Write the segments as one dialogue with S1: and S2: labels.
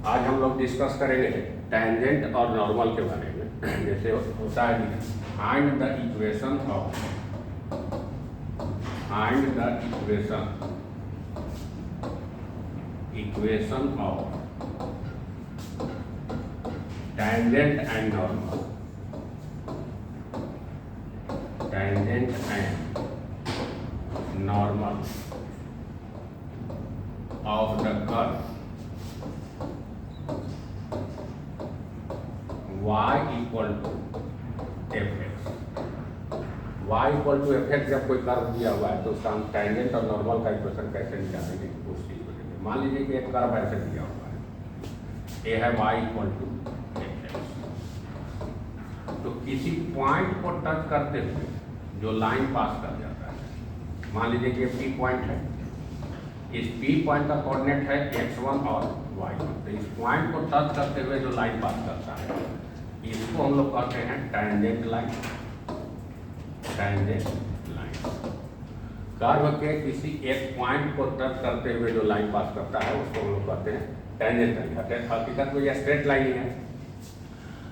S1: आज हम लोग डिस्कस करेंगे टेंजेंट और नॉर्मल के बारे में। जैसे होता है find the equation of tangent and normal of the curve y equal to f x. Y equal to f x जब कोई कर्व दिया हुआ है तो उसका हम टेंजेंट और नॉर्मल का इक्वेशन कैसे निकालेंगे उस चीज को लेंगे। मान लीजिए कि एक कर्व ऐसे दिया हुआ है, ए है y equal to f x, तो किसी पॉइंट को टच करते हुए जो लाइन पास कर जाता है, मान लीजिए कि पी पॉइंट है, इस पी पॉइंट का कोऑर्डिनेट है x1 और y1, तो इस पॉइंट को टच करते हुए जो लाइन पास करता है इसको हम लोग कहते हैं टेंजेंट लाइन। कर्व के किसी एक पॉइंट को टच करते हुए जो लाइन पास करता है उसको हम लोग कहते हैं टेंजेंट लाइन। हकीकत में यह स्ट्रेट लाइन ही है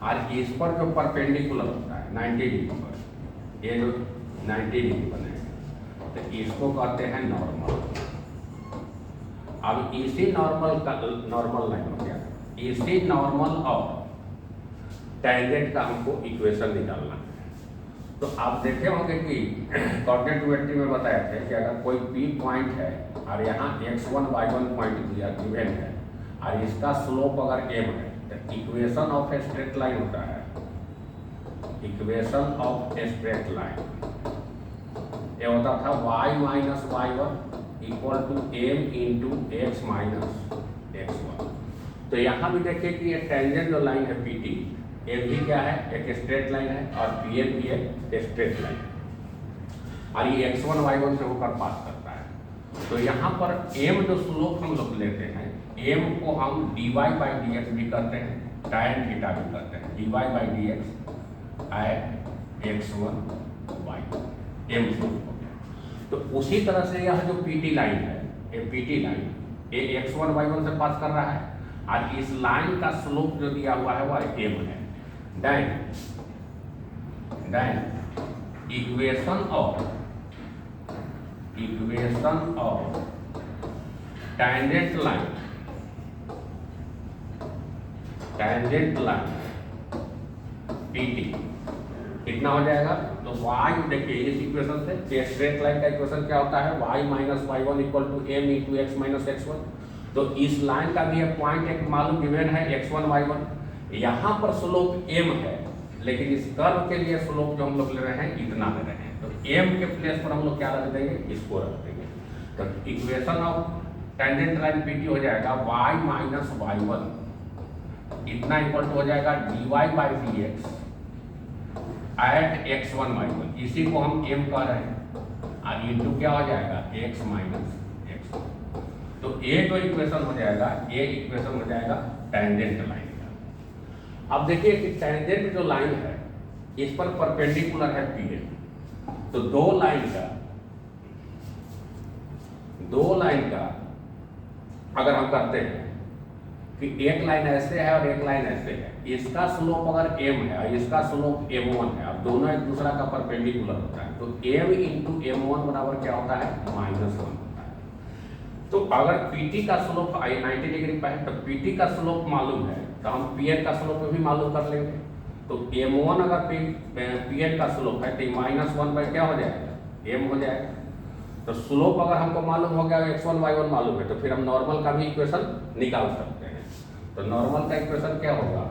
S1: और इस पर जो परपेंडिकुलर होता है 90 डिग्री पर, ये जो 90 डिग्री बनेगा तो इसको कहते हैं नॉर्मल। अब इसी नॉर्मल लाइन हो गया, इसी नॉर्मल और टेंजेंट का हमको इक्वेशन निकालना है। तो आप देखे होंगे कि कोऑर्डिनेट ज्योमेट्री में बताया थे कि अगर कोई पी पॉइंट है और यहाँ x1 y1 पॉइंट दिया गिवन है और इसका स्लोप अगर m है तो equation of a straight line होता है, equation of a straight line ये होता था y minus y1 equal to m into x minus x1। तो यहाँ भी देखिए कि ये टेंजेंट जो लाइन है PT, ये भी क्या है, एक स्ट्रेट लाइन है और PN भी एक स्ट्रेट लाइन है और ये x1 y1 से होकर पास करता है। तो यहाँ पर m जो स्लोप हम लोग लेते हैं, m को हम dy बाई dx भी करते हैं, tan थीटा भी करते हैं, dy by dx at x1 y1 m slope हो गया। तो उसी तरह से यह जो PT लाइन है, ये PT लाइन ये x1 y1 से पास कर रहा है और इस लाइन का स्लोप जो दिया हुआ है वह m है। Then equation of tangent line PT कितना हो जाएगा, तो y देखिए इस इक्वेशन से स्ट्रेट लाइन का इक्वेशन क्या होता है, y minus y1 equal to m into x minus x1। तो इस लाइन का भी एक पॉइंट एक मालूम गिवन है x1 y1, यहाँ पर स्लोप m है लेकिन इस कर्व के लिए स्लोप जो हम लोग ले रहे हैं इतना ले रहे हैं, तो m के प्लेस पर हम लोग क्या रख देंगे, इसको रख देंगे। तो equation of tangent line PT हो जाएगा y माइनस y1 इतना इक्वल टू हो जाएगा dy by dx at x1 y1, इसी को हम m कह रहे हैं और इंटू क्या हो जाएगा x माइनस x1। तो ये जो इक्वेशन हो जाएगा, ये इक्वेशन हो जाएगा टेंजेंट लाइन। अब देखिए कि टेंजेंट जो लाइन है इस पर परपेंडिकुलर है PN, तो दो लाइन का अगर हम करते हैं कि एक लाइन ऐसे है और एक लाइन ऐसे है, इसका स्लोप अगर m है और इसका स्लोप m1 है और दोनों एक दूसरा का परपेंडिकुलर होता है, तो m इंटू m1 बराबर क्या होता है, -1 होता है। तो अगर PT का स्लोप 90 डिग्री पर है तो PT का स्लोप मालूम है तो हम PN का स्लोप भी मालूम कर लेंगे। तो m1 अगर PN का स्लोप है तो -1 बाई क्या हो जाएगा, m हो जाएगा। तो स्लोप अगर हमको मालूम हो गया, x1 y1 मालूम है, तो फिर हम नॉर्मल का भी इक्वेशन निकाल सकते हैं। तो नॉर्मल का इक्वेशन क्या होगा,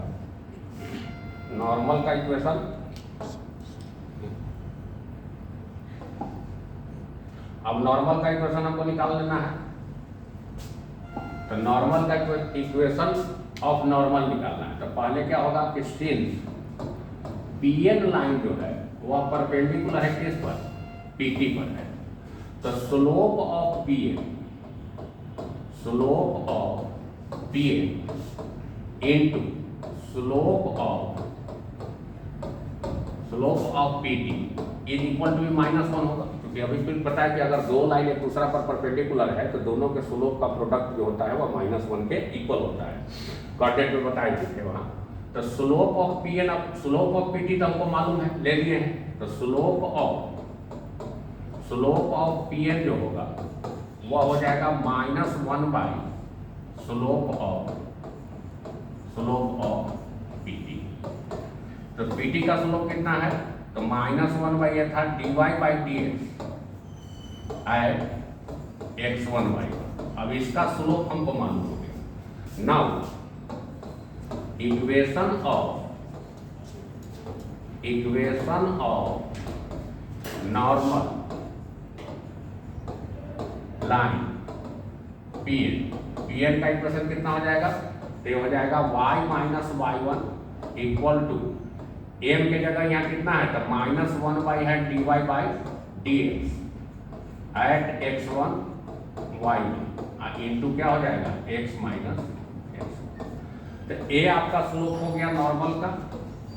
S1: नॉर्मल का इक्वेशन अब नॉर्मल का इक्वेशन हमको निकाल लेना है। तो नॉर्मल का इक्वेशन ऑफ नॉर्मल निकालना है, तो पहले क्या होगा कि सिंस PN लाइन जो है वह परपेंडिकुलर है किस पर, PT पर है, तो slope of PN into slope of PT is equal to -1 होगा, क्योंकि अभी फिर पता है कि अगर दो लाइन एक दूसरा पर परपेंडिकुलर है तो दोनों के स्लोप का प्रोडक्ट जो होता है वो -1 के इक्वल होता है। कोऑर्डिनेट में बताए थे वहाँ। तो स्लोप ऑफ पी एन, अब स्लोप ऑफ पी टी तो हमको मालूम है, ले लिए हैं। तो स्लोप ऑफ पी एन जो होगा वह हो जाएगा -1 by slope of p t. तो पी टी का स्लोप कितना है? तो -1 बाई ये था dy by d x at x1 y1। अब इसका स्लोप हमको मालूम हो गया। Now equation of normal line PN का इक्वेशन कितना हो जाएगा? तो ये हो जाएगा y minus y1 equal to m के जगह यहाँ कितना है? तो -1 बाई है dy by d x at x1 y1 into क्या हो जाएगा? x minus x। तो ए आपका स्लोप हो गया नॉर्मल का।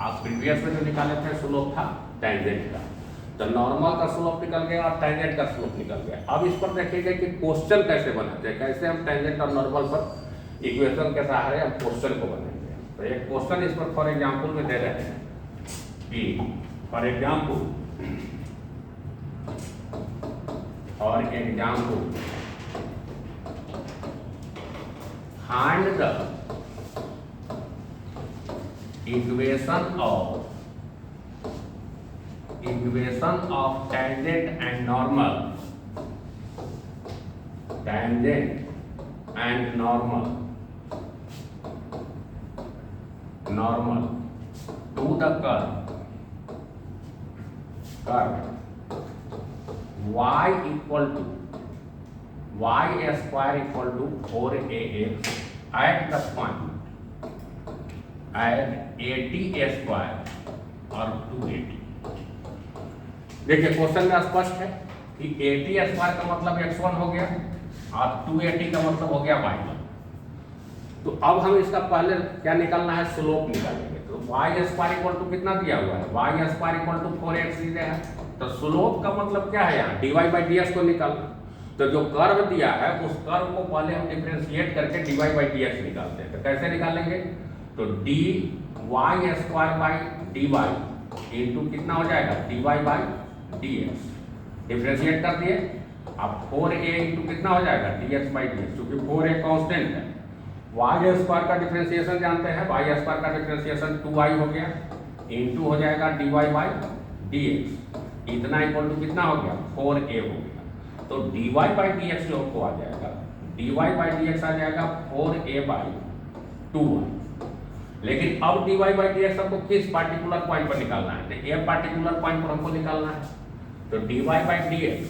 S1: आप प्रीवियस में जो निकाले थे स्लोप था टेंजेंट का, तो नॉर्मल का स्लोप निकल गया और टेंजेंट का स्लोप निकल गया। अब इस पर देखिएगा कि क्वेश्चन कैसे बनाते हैं, कैसे हम टेंजेंट और नॉर्मल पर इक्वेशन के सहारे हम क्वेश्चन को बनाएंगे। तो एक क्वेश्चन इस पर फॉर एग्जाम्पल में दे रहे हैं कि for example find the equation of tangent and normal to the curve y square equal to 4ax at the point at 80 square और 280। देखिए क्वेश्चन में स्पष्ट है कि 80 स्क्वायर का मतलब x1 हो गया और 280 का मतलब हो गया y1। तो अब हम इसका पहले क्या निकालना है? स्लोप निकालेंगे। तो y स्क्वायर इक्वल टू कितना दिया हुआ है? y square equal to 4x दिया है। तो स्लोप का मतलब क्या है? यहाँ dy बाई डी एक्स को निकालना। तो जो कर्व दिया है उस कर्व को पहले हम डिफरेंशिएट करके dy बाई डी एक्स निकालते हैं। तो कैसे निकालेंगे? तो dy square by dy into कितना हो जाएगा? dy by d x. Differentiate कर दिए। अब 4a इंटू कितना हो जाएगा? dx बाई डी एक्स, क्योंकि 4a कांस्टेंट है। y स्क्वायर का डिफरेंशिएशन जानते हैं, y स्क्वायर का डिफरेंशिएशन 2y हो गया इंटू हो जाएगा dy बाई डी एक्स। इतना इक्वल टू कितना हो गया? 4a हो गया। तो dy बाई डी एक्स जो आपको आ जाएगा, dy बाई डी एक्स आ जाएगा 4a बाई 2y। लेकिन अब dy बाई डी एक्स हमको किस पार्टिकुलर पॉइंट पर निकालना है? तो ये पार्टिकुलर पॉइंट पर हमको निकालना है। तो dy by d x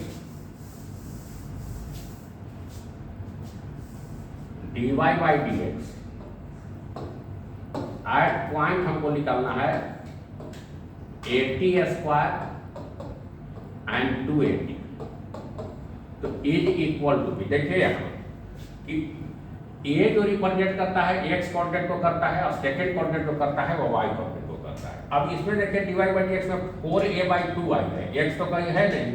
S1: at point हमको निकालना है 80 स्क्वायर एंड 280। तो इज इक्वल टू भी देखिए यहाँ कि ए जो रिप्रेजेंट करता है x कोऑर्डिनेट को करता है और सेकंड कोऑर्डिनेट को करता है वो y कोऑर्डिनेट को करता है। अब इसमें देखिए dy बाई डी एक्स में 4a बाई 2y है, x तो कहीं है नहीं,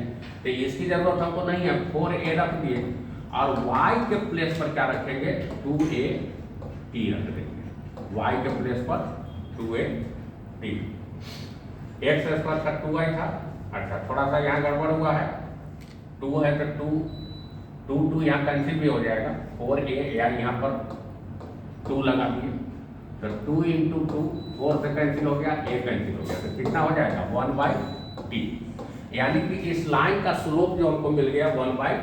S1: तो इसकी जरूरत हमको नहीं है। 4a रख दिए और y के प्लेस पर क्या रखेंगे? 2a रख देंगे। y के प्लेस पर 2a x स्क्वायर का 2y था। अच्छा थोड़ा सा यहाँ गड़बड़ हुआ है, 2 है तो 2 यहाँ कैंसिल भी हो जाएगा। 4a या यहाँ पर 2 लगा दिए तो 2 इंटू 2 4 से कैंसिल हो गया, a कैंसिल हो गया। तो कितना हो जाएगा? 1 बाई टी। यानी कि इस लाइन का स्लोप जो हमको मिल गया 1 बाई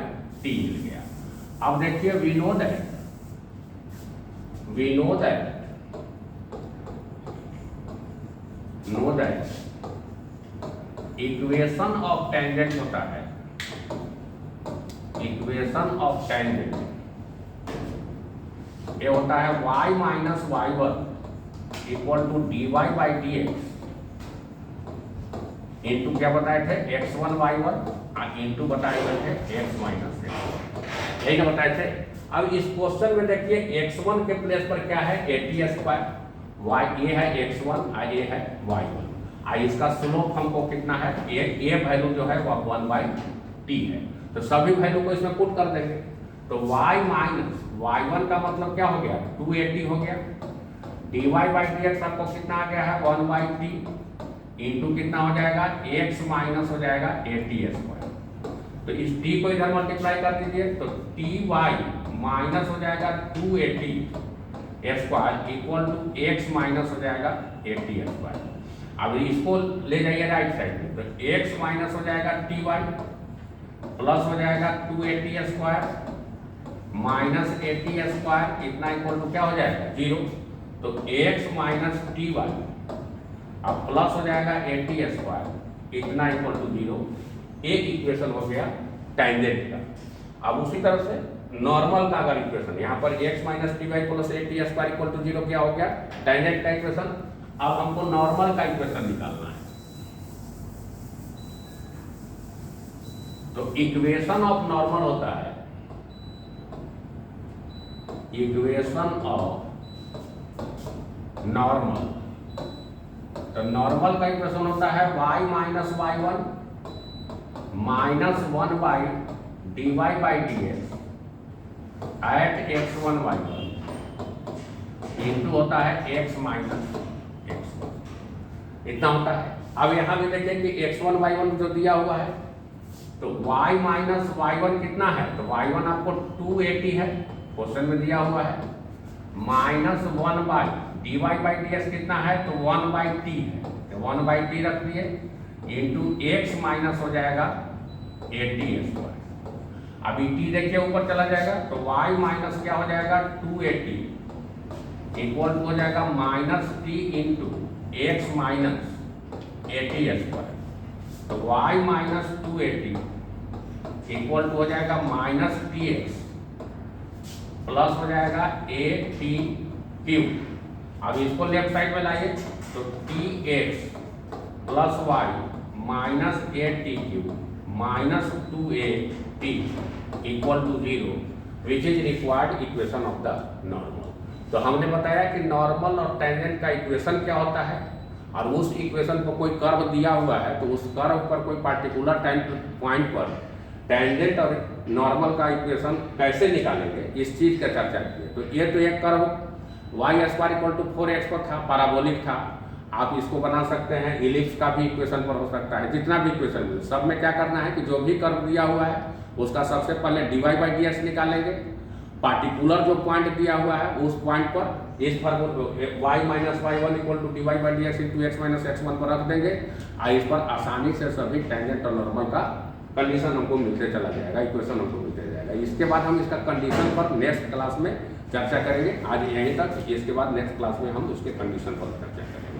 S1: टी मिल गया। अब देखिए we know that equation of tangent होता है, इक्वेशन ऑफ टेंजेंट ये होता है y minus y1 equal to dy by d x into क्या बताए थे? x1 y1 इंटू बताए गए थे x माइनस x। यही ना बताए थे। अब इस क्वेश्चन में देखिए x1 के प्लेस पर क्या है? 80 स्क्वायर, ये है x1 ये है y1। इसका स्लोप हमको कितना है? a वैल्यू जो है वह 1 बाई टी है, तो सभी वैल्यू को इसमें पुट कर देंगे। तो y माइनस y1 का मतलब क्या हो गया, 280 हो गया। dy बाई डी एक्स आपको कितना आ गया है, 1/t इंटू कितना हो जाएगा, x माइनस हो जाएगा 80 स्क्वायर। तो इस t को इधर मल्टीप्लाई कर दीजिए, तो टी वाई माइनस हो जाएगा 280 square equal to x minus हो जाएगा 80 स्क्वायर। अब इसको ले जाइए राइट साइड में, तो x माइनस हो जाएगा टी वाई प्लस हो जाएगा 280 स्क्वायर माइनस 80 स्क्वायर इतना इक्वल टू क्या हो जाएगा, 0। तो x माइनस टी वाई अब प्लस हो जाएगा 80 स्क्वायर इतना इक्वल टू 0। एक इक्वेशन हो गया टेंजेंट का। अब उसी तरह से नॉर्मल का अगर इक्वेशन यहाँ पर x minus t y plus 80 square equal to 0 क्या हो गया, टेंजेंट का इक्वेशन। अब हमको नॉर्मल का इक्वेशन निकालना है। तो इक्वेशन ऑफ नॉर्मल होता है, इक्वेशन ऑफ नॉर्मल, तो नॉर्मल का इक्वेशन होता है y minus y1 minus 1 by d y by d x at x1 y1 into होता है x माइनस x1, इतना होता है। अब यहां भी देखिए कि x1 y1 जो दिया हुआ है, तो y माइनस y1 कितना है, तो y1 आपको 280 है, क्वेश्चन में दिया हुआ है, minus 1 by d y by d x कितना है, तो 1/t है, तो 1/t रख दिए इंटू x माइनस हो जाएगा 80 स्क्वायर। अभी t देखिए ऊपर चला जाएगा, तो y माइनस क्या हो जाएगा 280 इक्वल टू हो जाएगा minus t into x minus 80 square. तो y माइनस 280 इक्वल टू हो जाएगा माइनस tx प्लस हो जाएगा 80 क्यूब। अब इसको लेफ्ट साइड में लाइए, तो tx plus y minus 80 cube minus 280 equal to 0 which is required equation of the normal. तो हमने बताया कि नॉर्मल और टेंजेंट का इक्वेशन क्या होता है, और उस इक्वेशन को कोई कर्व दिया हुआ है, तो उस कर्व पर कोई पार्टिकुलर पॉइंट पर टेंजेंट और नॉर्मल का इक्वेशन कैसे निकालेंगे, इस चीज का चर्चा की है। तो ये तो एक curve y square equal to 4x पर था, पैराबोलिक था। आप इसको बना सकते हैं, इलिप्स का भी इक्वेशन पर हो सकता है, जितना भी इक्वेशन मिले सब में क्या करना है कि जो भी कर्व दिया हुआ है उसका सबसे पहले dy बाई डी एक्स निकालेंगे, पार्टिकुलर जो पॉइंट दिया हुआ है उस पॉइंट पर इस y minus y1 equal to d y by d x into x minus x1 पर रख देंगे, और इस पर आसानी से सभी टेंजेंट और नॉर्मल का कंडीशन हमको मिलते चला जाएगा, इक्वेशन हमको मिलते जाएगा। इसके बाद हम इसका कंडीशन पर नेक्स्ट क्लास में चर्चा करेंगे। आज यहीं तक, इसके बाद नेक्स्ट क्लास में हम उसके कंडीशन पर चर्चा करेंगे।